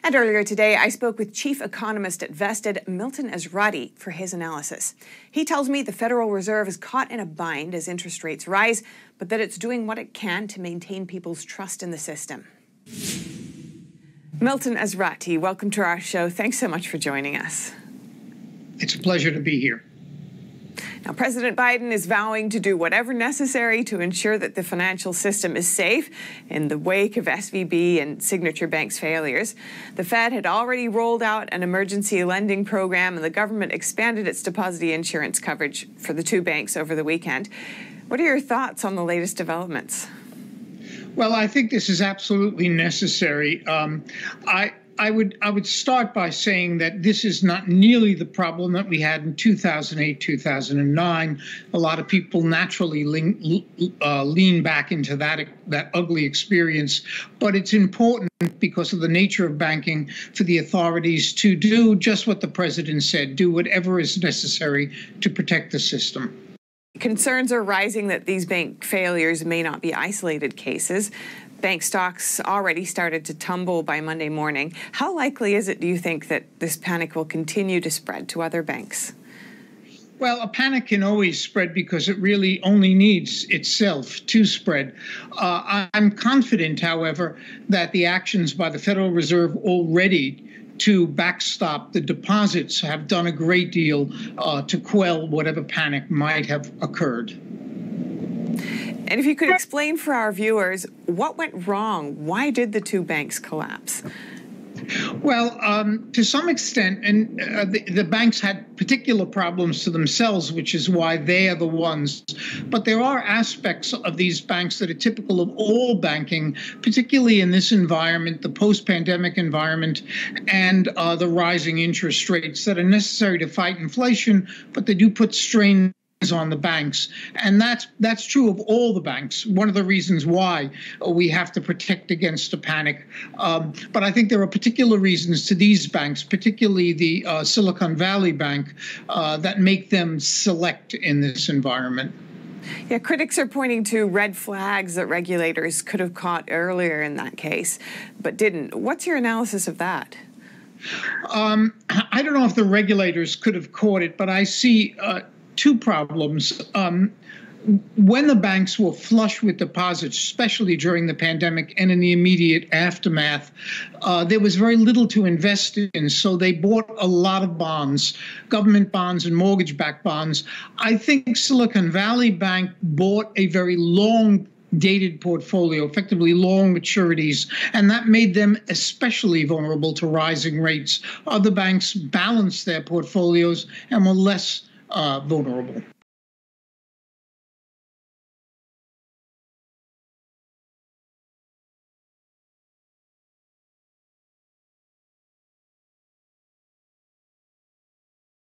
And earlier today, I spoke with chief economist at Vested, Milton Cazrati, for his analysis. He tells me the Federal Reserve is caught in a bind as interest rates rise, but that it's doing what it can to maintain people's trust in the system. Milton Cazrati, welcome to our show. Thanks so much for joining us. It's a pleasure to be here. Now, President Biden is vowing to do whatever necessary to ensure that the financial system is safe in the wake of SVB and Signature Bank's failures. The Fed had already rolled out an emergency lending program, and the government expanded its deposit insurance coverage for the two banks over the weekend. What are your thoughts on the latest developments? Well, I think this is absolutely necessary. I would start by saying that this is not nearly the problem that we had in 2008, 2009. A lot of people naturally lean back into that ugly experience. But it's important because of the nature of banking for the authorities to do just what the president said, do whatever is necessary to protect the system. Concerns are rising that these bank failures may not be isolated cases. Bank stocks already started to tumble by Monday morning. How likely is it, do you think, that this panic will continue to spread to other banks? Well, a panic can always spread because it really only needs itself to spread. I'm confident, however, that the actions by the Federal Reserve already to backstop the deposits have done a great deal to quell whatever panic might have occurred. And if you could explain for our viewers what went wrong, why did the two banks collapse? Well, to some extent, and the banks had particular problems to themselves, which is why they are the ones. But there are aspects of these banks that are typical of all banking, particularly in this environment, the post-pandemic environment, and the rising interest rates that are necessary to fight inflation, but they do put strain on the banks. And that's true of all the banks. One of the reasons why we have to protect against a panic. But I think there are particular reasons to these banks, particularly the Silicon Valley Bank, that make them select in this environment. Yeah, critics are pointing to red flags that regulators could have caught earlier in that case, but didn't. What's your analysis of that? I don't know if the regulators could have caught it, but I see two problems. When the banks were flush with deposits, especially during the pandemic and in the immediate aftermath, there was very little to invest in, so they bought a lot of bonds, government bonds and mortgage-backed bonds. I think Silicon Valley Bank bought a very long-dated portfolio, effectively long maturities, and that made them especially vulnerable to rising rates. Other banks balanced their portfolios and were less vulnerable.